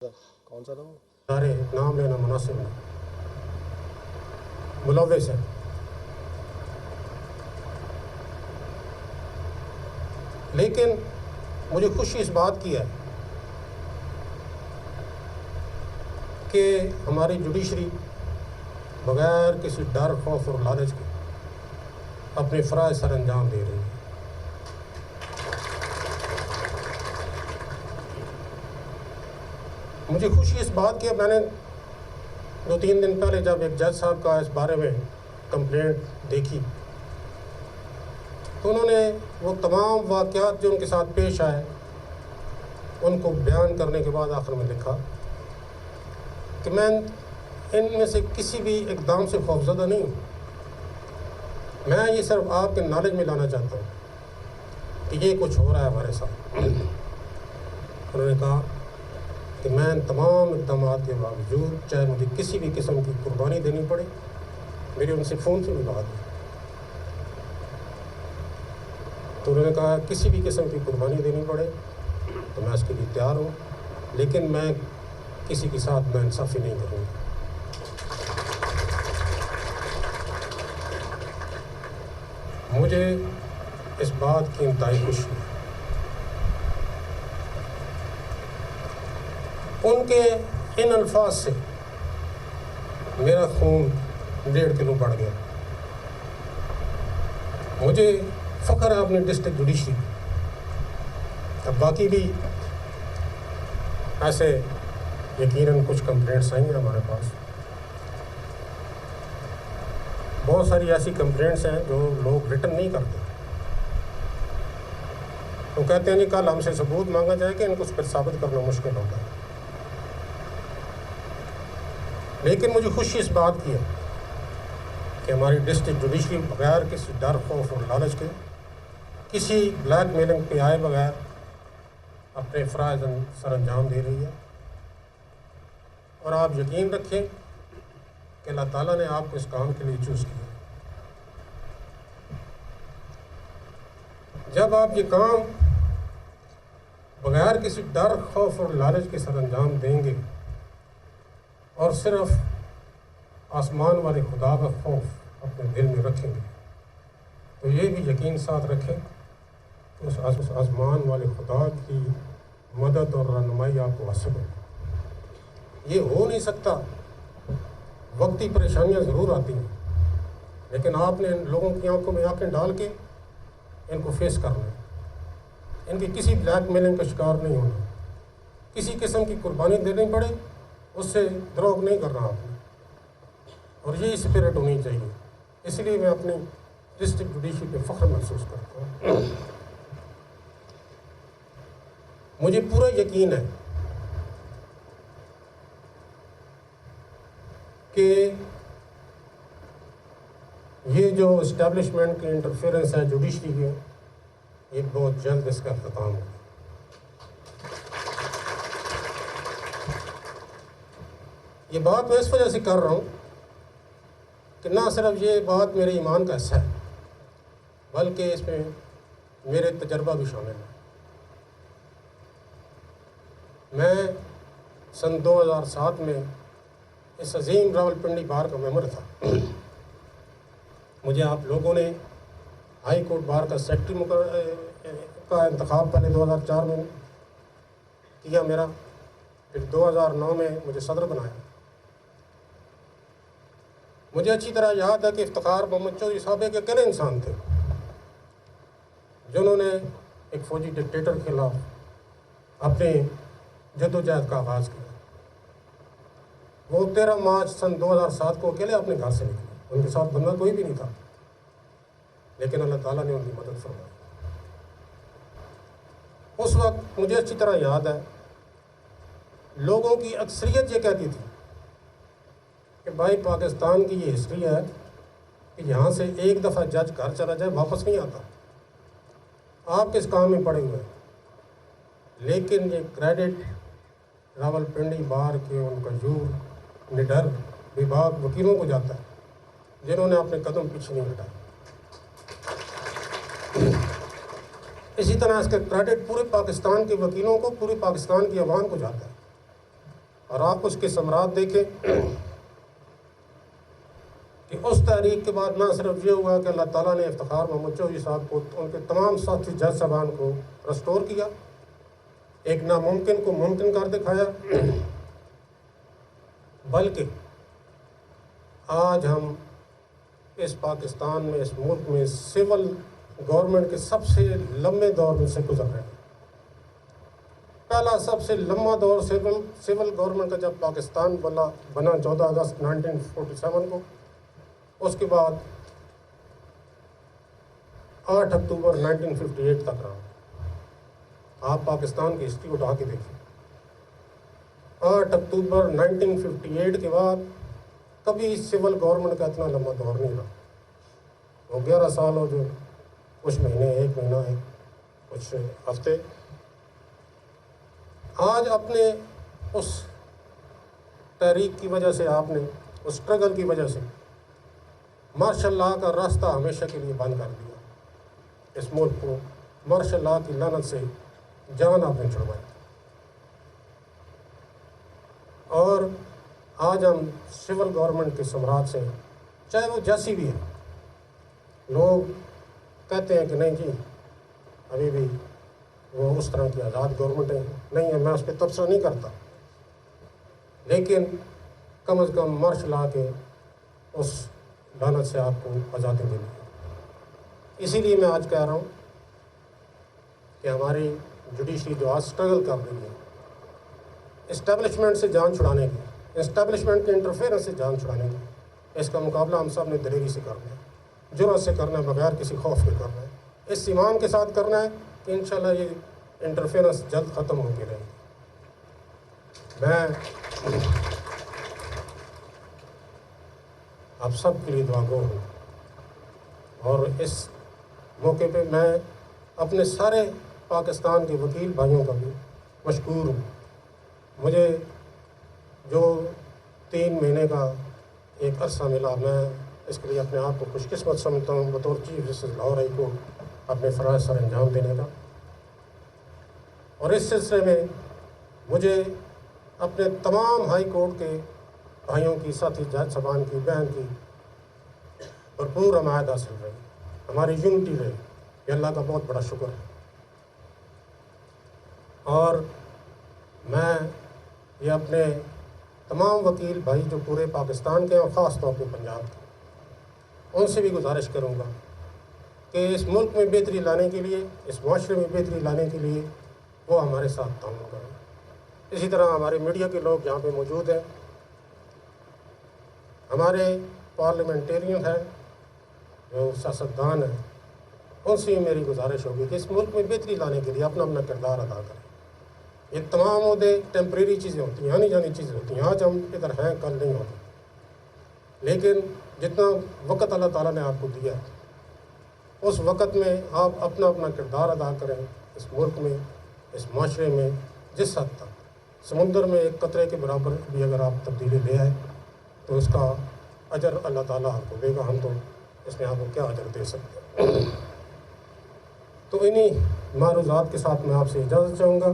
کون سا تھا وہ؟ سارے نام لینا مناسب نہیں، ملوث ہے۔ لیکن مجھے خوشی اس بات کی ہے کہ ہماری جوڈیشری بغیر کسی ڈر، خوف اور لالچ کے اپنے فرائض سر انجام دے رہی ہے۔ مجھے خوشی اس بات کی ہے، میں نے 2-3 دن پہلے جب ایک جج صاحب کا اس بارے میں کمپلینٹ دیکھی تو انہوں نے وہ تمام واقعات جو ان کے ساتھ پیش آئے ان کو بیان کرنے کے بعد آخر میں لکھا کہ میں ان میں سے کسی بھی اقدام سے خوفزدہ نہیں ہوں، میں یہ صرف آپ کے نالج میں لانا چاہتا ہوں کہ یہ کچھ ہو رہا ہے ہمارے ساتھ۔ انہوں نے کہا کہ میں ان تمام اقدامات کے باوجود چاہے مجھے کسی بھی قسم کی قربانی دینی پڑے، میری ان سے فون سے بھی بات ہوئی تو انہوں نے کہا کسی بھی قسم کی قربانی دینی پڑے تو میں اس کے لیے تیار ہوں، لیکن میں کسی کے ساتھ ناانصافی نہیں کروں گا۔ مجھے اس بات کی انتہائی خوشی ہے۔ ان کے ان الفاظ سے میرا خون 1.5 کلو بڑھ گیا۔ مجھے فخر ہے اپنے ڈسٹرکٹ جوڈیشری۔ اب باقی بھی ایسے یقیناً کچھ کمپلینٹس آئیں گے ہمارے پاس، بہت ساری ایسی کمپلینٹس ہیں جو لوگ ریٹن نہیں کرتے، وہ کہتے ہیں جی کل ہم سے ثبوت مانگا جائے کہ ان کو پھر ثابت کرنا مشکل ہوتا ہے۔ لیکن مجھے خوشی اس بات کی ہے کہ ہماری ڈسٹرکٹ جوڈیشری بغیر کسی ڈر، خوف اور لالچ کے، کسی بلیک میلنگ پہ آئے بغیر اپنے فرائض سر انجام دے رہی ہے۔ اور آپ یقین رکھیں کہ اللہ تعالیٰ نے آپ کو اس کام کے لیے چوز کیا۔ جب آپ یہ کام بغیر کسی ڈر، خوف اور لالچ کے سر انجام دیں گے اور صرف آسمان والے خدا کا خوف اپنے دل میں رکھیں گے تو یہ بھی یقین ساتھ رکھیں کہ اس آسمان والے خدا کی مدد اور رہنمائی آپ کو حاصل ہوگی۔ یہ ہو نہیں سکتا، وقتی پریشانیاں ضرور آتی ہیں، لیکن آپ نے ان لوگوں کی آنکھوں میں آنکھیں ڈال کے ان کو فیس کرنا ہے۔ ان کی کسی بلیک میلنگ کا شکار نہیں ہونا، کسی قسم کی قربانی دینی پڑے اس سے دروغ نہیں کرنا آپ نے، اور یہ اسپرٹ ہونی چاہیے۔ اس لیے میں اپنی ڈسٹرکٹ جوڈیشری پہ فخر محسوس کرتا ہوں۔ مجھے پورا یقین ہے کہ یہ جو اسٹیبلشمنٹ کے انٹرفیئرنس ہے جوڈیشری کے، یہ بہت جلد اس کا اختتام ہوگا۔ یہ بات میں اس وجہ سے کر رہا ہوں کہ نہ صرف یہ بات میرے ایمان کا حصہ ہے بلکہ اس میں میرے تجربہ بھی شامل ہے۔ میں سن 2007 میں اس عظیم راولپنڈی بار کا ممبر تھا۔ مجھے آپ لوگوں نے ہائی کورٹ بار کا سیکرٹری کا انتخاب پہلے 2004 میں کیا میرا، پھر 2009 میں مجھے صدر بنایا۔ مجھے اچھی طرح یاد ہے کہ افتخار محمد چودھری صاحب ایک اکیلے انسان تھے جنہوں نے ایک فوجی ڈکٹیٹر کے خلاف اپنے جدوجہد کا آغاز کیا۔ وہ 13 مارچ سن 2007 کو اکیلے اپنے گھر سے نکلے، ان کے ساتھ بندہ کوئی بھی نہیں تھا، لیکن اللہ تعالیٰ نے ان کی مدد فرمائی۔ اس وقت مجھے اچھی طرح یاد ہے لوگوں کی اکثریت یہ کہتی تھی کہ بھائی پاکستان کی یہ ہسٹری ہے کہ یہاں سے ایک دفعہ جج گھر چلا جائے واپس نہیں آتا، آپ کس کام میں پڑے ہوئے ہیں۔ لیکن یہ کریڈٹ راولپنڈی بار کے ان غیور، نڈر، بے باک وکیلوں کو جاتا ہے جنہوں نے اپنے قدم پیچھے نہیں ہٹائے۔ اسی طرح اس کا کریڈٹ پورے پاکستان کے وکیلوں کو، پورے پاکستان کی عوام کو جاتا ہے اور آپ اس کے ثمرات دیکھیں کہ اس تحریک کے بعد نہ صرف یہ ہوا کہ اللہ تعالیٰ نے افتخار محمد چودھری صاحب کو ان کے تمام ساتھی جج صاحبان کو رسٹور کیا، ایک ناممکن کو ممکن کر دکھایا، بلکہ آج ہم اس پاکستان میں، اس ملک میں سول گورنمنٹ کے سب سے لمبے دور میں سے گزر رہے ہیں۔ پہلا سب سے لمبا دور سول گورنمنٹ کا جب پاکستان بنا 14 اگست 1947 کو، اس کے بعد 8 اکتوبر 1958 تک رہا۔ آپ پاکستان کی ہسٹری اٹھا کے دیکھیں، 8 اکتوبر 1958 کے بعد کبھی سول گورنمنٹ کا اتنا لمبا دور نہیں رہا۔ وہ 11 سال ہو جو کچھ مہینے، 1 مہینہ ہے، کچھ ہفتے۔ آج اپنے اس تحریک کی وجہ سے، آپ نے اس اسٹرگل کی وجہ سے مارشل لاء کا راستہ ہمیشہ کے لیے بند کر دیا۔ اس ملک کو مارشل لاء کی لعنت سے جان آپ نے چھڑوائی، اور آج ہم سول گورنمنٹ کے ثمرات سے، چاہے وہ جیسی بھی ہے، لوگ کہتے ہیں کہ نہیں جی ابھی بھی وہ اس طرح کی آزاد گورنمنٹیں نہیں ہیں، میں اس پہ تبصرہ نہیں کرتا، لیکن کم از کم مارشل لاء کے اس لعنت سے آپ کو آزادی ملی۔ اسی لیے میں آج کہہ رہا ہوں کہ ہماری جوڈیشری جو آج اسٹرگل کر رہی ہے اسٹیبلشمنٹ سے جان چھڑانے کی، اسٹیبلشمنٹ کے انٹرفیئرنس سے جان چھڑانے کی، اس کا مقابلہ ہم سب نے دلیری سے کرنا ہے، جرأت سے کرنا ہے، بغیر کسی خوف کے کرنا ہے، اس ایمان کے ساتھ کرنا ہے کہ انشاءاللہ یہ انٹرفیئرنس جلد ختم ہو کے رہے گی۔ میں آپ سب کے لیے دعا گو ہوں، اور اس موقع پہ میں اپنے سارے پاکستان کے وکیل بھائیوں کا بھی مشکور ہوں۔ مجھے جو 3 مہینے کا ایک عرصہ ملا، میں اس کے لیے اپنے آپ کو خوش قسمت سمجھتا ہوں بطور chief justice Lahore high court اپنے فرائض سر انجام دینے کا۔ اور اس سلسلے میں مجھے اپنے تمام ہائی کورٹ کے بھائیوں کی، ساتھی جج صاحبان کی، بہن کی بھرپور حمایت حاصل رہی، ہماری یونٹی رہی، یہ اللہ کا بہت بڑا شکر ہے۔ اور میں یہ اپنے تمام وکیل بھائی جو پورے پاکستان کے اور خاص طور پہ پنجاب کے، ان سے بھی گزارش کروں گا کہ اس ملک میں بہتری لانے کے لیے، اس معاشرے میں بہتری لانے کے لیے وہ ہمارے ساتھ تعاون کریں۔ اسی طرح ہمارے میڈیا کے لوگ یہاں پہ موجود ہیں، ہمارے پارلیمنٹیرین ہیں، جو سیاستدان ہیں، ان سے میری گزارش ہوگی کہ اس ملک میں بہتری لانے کے لیے اپنا اپنا کردار ادا کریں۔ یہ تمام عہدے ٹیمپریری چیزیں ہوتی ہیں، آنی جانی چیزیں ہوتی ہیں، آج ہم ادھر ہیں کل نہیں ہوتے، لیکن جتنا وقت اللہ تعالیٰ نے آپ کو دیا ہے اس وقت میں آپ اپنا اپنا کردار ادا کریں۔ اس ملک میں، اس معاشرے میں جس حد تک سمندر میں ایک قطرے کے برابر بھی اگر آپ تبدیلی لے آئے تو اس کا اجر اللہ تعالیٰ آپ کو دے گا، ہم تو اس میں آپ کو کیا اجر دے سکتے ہیں۔ تو انہی معروضات کے ساتھ میں آپ سے اجازت چاہوں گا،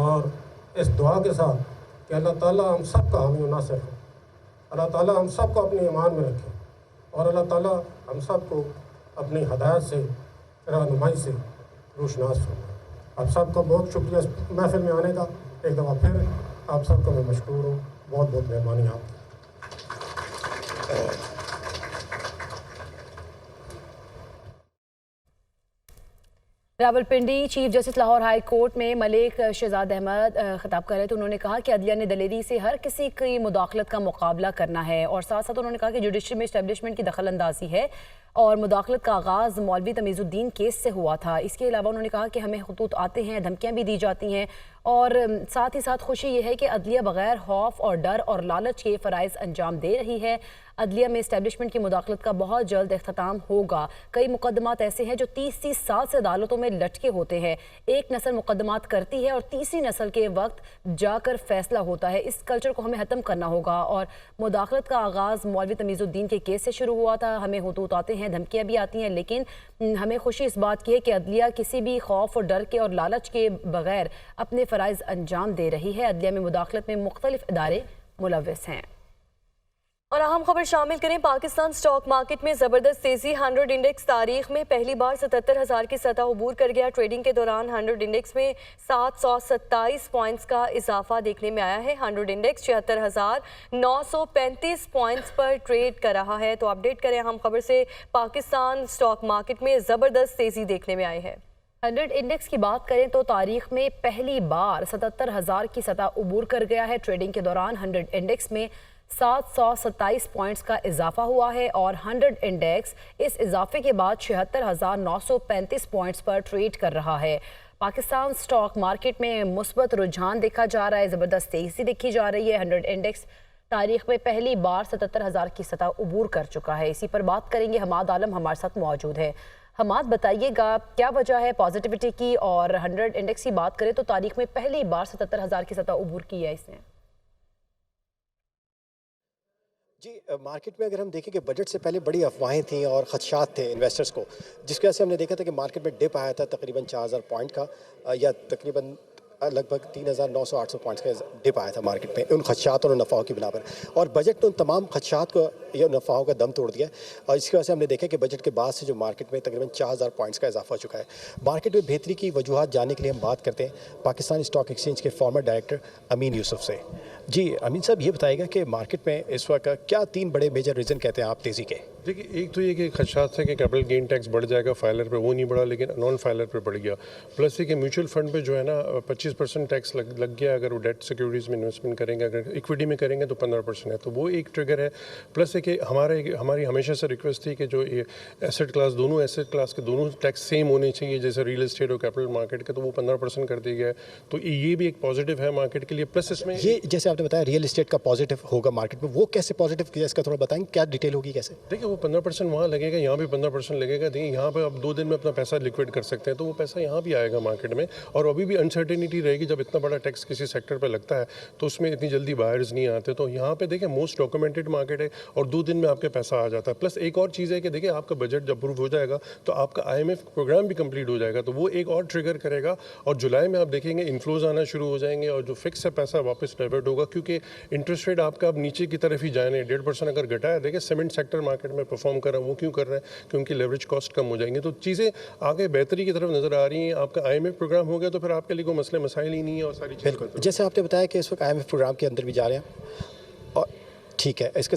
اور اس دعا کے ساتھ کہ اللہ تعالیٰ ہم سب کا حامی و ناصر ہو، اللہ تعالیٰ ہم سب کو اپنی ایمان میں رکھے، اور اللہ تعالیٰ ہم سب کو اپنی ہدایت سے، رہنمائی سے روشناس فرمائے۔ آپ سب کا بہت شکریہ اس محفل میں آنے کا، ایک دفعہ پھر آپ سب کا میں مشکور ہوں، بہت بہت مہربانی آپ کی۔ Rawalpindi chief justice Lahore high court میں ملک شہزاد احمد خطاب کر رہے تھے۔ انہوں نے کہا کہ عدلیہ نے دلیری سے ہر کسی کی مداخلت کا مقابلہ کرنا ہے، اور ساتھ ساتھ انہوں نے کہا کہ جوڈیشری میں اسٹیبلشمنٹ کی دخل اندازی ہے اور مداخلت کا آغاز مولوی تمیز الدین کیس سے ہوا تھا۔ اس کے علاوہ انہوں نے کہا کہ ہمیں خطوط آتے ہیں، دھمکیاں بھی دی جاتی ہیں، اور ساتھ ہی ساتھ خوشی یہ ہے کہ عدلیہ بغیر خوف اور ڈر اور لالچ کے فرائض انجام دے رہی ہے۔ عدلیہ میں اسٹیبلشمنٹ کی مداخلت کا بہت جلد اختتام ہوگا۔ کئی مقدمات ایسے ہیں جو 30 سال سے عدالتوں میں لٹکے ہوتے ہیں، ایک نسل مقدمات کرتی ہے اور تیسری نسل کے وقت جا کر فیصلہ ہوتا ہے۔ اس کلچر کو ہمیں ختم کرنا ہوگا، اور مداخلت کا آغاز مولوی تمیز الدین کے کیس سے شروع ہوا تھا۔ ہمیں خطوط آتے ہیں, دھمکیاں بھی آتی ہیں, لیکن ہمیں خوشی اس بات کی ہے کہ عدلیہ کسی بھی خوف اور ڈر کے اور لالچ کے بغیر اپنے فرائض انجام دے رہی ہے. عدلیہ میں مداخلت میں مختلف ادارے ملوث ہیں. اور اہم خبر شامل کریں. پاکستان سٹاک مارکیٹ میں زبردست تیزی. 100 انڈیکس تاریخ میں پہلی بار 77,000 کی سطح عبور کر گیا. ٹریڈنگ کے دوران 100 انڈیکس میں 727 پوائنٹس کا اضافہ دیکھنے میں آیا ہے. 100 انڈیکس 76,935 پوائنٹس پر ٹریڈ کر رہا ہے. تو اپڈیٹ کریں اہم خبر سے. پاکستان سٹاک مارکیٹ میں زبردست تیزی دیکھنے میں آئی ہے. 100 انڈیکس کی بات کریں تو تاریخ میں پہلی بار 77,000 کی سطح عبور کر گیا ہے. ٹریڈنگ کے دوران 100 انڈیکس میں 727 پوائنٹس کا اضافہ ہوا ہے اور 100 انڈیکس اس اضافے کے بعد 76,935 پوائنٹس پر ٹریڈ کر رہا ہے. پاکستان سٹاک مارکیٹ میں مثبت رجحان دیکھا جا رہا ہے, زبردست تیزی دیکھی جا رہی ہے. 100 انڈیکس تاریخ میں پہلی بار 77,000 کی سطح عبور کر چکا ہے. اسی پر بات کریں گے. حماد عالم ہمارے ساتھ موجود ہے. حماد, بتائیے گا کیا وجہ ہے پازیٹیوٹی کی, اور 100 انڈیکس کی بات کریں تو تاریخ میں پہلی بار 77,000 کی سطح عبور کی ہے اس نے. جی, مارکیٹ میں اگر ہم دیکھیں کہ بجٹ سے پہلے بڑی افواہیں تھیں اور خدشات تھے انویسٹرز کو, جس کی وجہ سے ہم نے دیکھا تھا کہ مارکیٹ میں ڈپ آیا تھا تقریباً 4,000 پوائنٹ کا, یا تقریباً لگ بھگ 3,900-800 پوائنٹس کا ڈپ آیا تھا مارکیٹ میں ان خدشات اور نفعوں کی بنا پر. اور بجٹ نے ان تمام خدشات کو یا نفعوں کا دم توڑ دیا, اور اس کی وجہ سے ہم نے دیکھا کہ بجٹ کے بعد سے جو مارکیٹ میں تقریباً 4,000 پوائنٹس کا اضافہ ہو چکا ہے. مارکیٹ میں بہتری کی وجوہات جاننے کے لیے ہم بات کرتے ہیں پاکستان اسٹاک ایکسچینج کے فارمر ڈائریکٹر امین یوسف سے. جی امین صاحب, یہ بتائے گا کہ مارکیٹ میں اس وقت کیا 3 بڑے میجر ریزن کہتے ہیں آپ تیزی کے؟ دیکھیے, ایک تو یہ کہ خدشات ہے کہ کیپٹل گین ٹیکس بڑھ جائے گا فائلر پہ, وہ نہیں بڑھا لیکن نان فائلر پہ بڑھ گیا. پلس یہ کہ میوچل فنڈ پہ جو ہے نا 25% ٹیکس لگ گیا اگر وہ ڈیٹ سیکورٹیز میں انویسٹمنٹ کریں گے, اگر ایکویٹی میں کریں گے تو 15% ہے, تو وہ ایک ٹریگر ہے. پلس ہے کہ ہماری ہمیشہ سے ریکویسٹ تھی کہ جو یہ ایسٹ کلاس, دونوں ایسٹ کلاس کے دونوں ٹیکس سیم ہونے چاہیے, جیسے ریئل اسٹیٹ اور کیپٹل مارکیٹ کے, تو وہ 15% کر دیا گیا ہے. تو یہ بھی ایک پازیٹیو ہے مارکیٹ کے لیے. پلس اس میں یہ جیسے آپ نے بتایا ریئل اسٹیٹ کا پازیٹیو ہوگا مارکیٹ میں, وہ کیسے پازیٹیو کیا, اس کا تھوڑا بتائیں, کیا ڈیٹیل ہوگی کیسے؟ دیکھیے, وہ 15% وہاں لگے گا, یہاں بھی 15% لگے گا. دیکھیے, یہاں پہ آپ 2 دن میں اپنا پیسہ لیکویڈ کر سکتے ہیں, تو وہ پیسہ یہاں بھی آئے گا مارکیٹ میں. اور ابھی بھی انسرٹینٹی رہے گی, جب اتنا بڑا ٹیکس کسی سیکٹر پہ لگتا ہے تو اس میں اتنی جلدی بائرز نہیں آتے. تو یہاں پہ دیکھیں موسٹ ڈاکومنٹڈ مارکیٹ ہے اور 2 دن میں آپ کے پیسہ آ جاتا ہے. پلس ایک اور چیز ہے کہ دیکھیں, آپ کا بجٹ جب اپروو ہو جائے گا تو آپ کا IMF پروگرام بھی کمپلیٹ ہو جائے گا, تو وہ ایک اور ٹریگر کرے گا. اور جولائی میں آپ دیکھیں گے انفلوز آنا شروع ہو جائیں گے, اور جو فکس ہے پیسہ واپس ڈائیورٹ ہوگا, کیونکہ انٹرسٹ ریٹ آپ کا اب نیچے کی طرف ہی جانے 1.5% اگر گھٹا ہے. دیکھیں, سیمنٹ سیکٹر مارکیٹ میں پرفارم کر رہا ہے, وہ کیوں کر رہا ہے, کیونکہ لیوریج کاسٹ کم ہو جائیں گے. تو چیزیں آگے بہتری کی طرف نظر آ رہی ہیں. آپ کا IMF پروگرام ہو گیا تو پھر آپ کے لیے کوئی مسئلے مسائل ہی نہیں ہے, اور ساری چیزیں. بالکل, جیسے آپ نے بتایا کہ اس وقت IMF پروگرام کے اندر بھی جا رہے ہیں, اور ٹھیک ہے, اس کے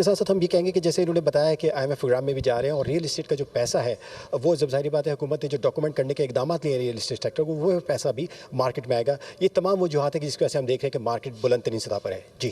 ساتھ ساتھ ہم یہ کہیں گے کہ جیسے انہوں نے بتایا کہ IMF پروگرام میں بھی جا رہے ہیں, اور ریئل اسٹیٹ کا جو پیسہ ہے وہ جب ظاہری بات ہے حکومت نے جو ڈاکومنٹ کرنے کے اقدامات لیے ریئل اسٹیٹ سیکٹر کو, وہ پیسہ بھی مارکیٹ میں آئے گا. یہ تمام وجوہات ہیں کہ جس کی وجہ سے ہم دیکھ رہے ہیں کہ مارکیٹ بلند ترین سطح پر ہے. جی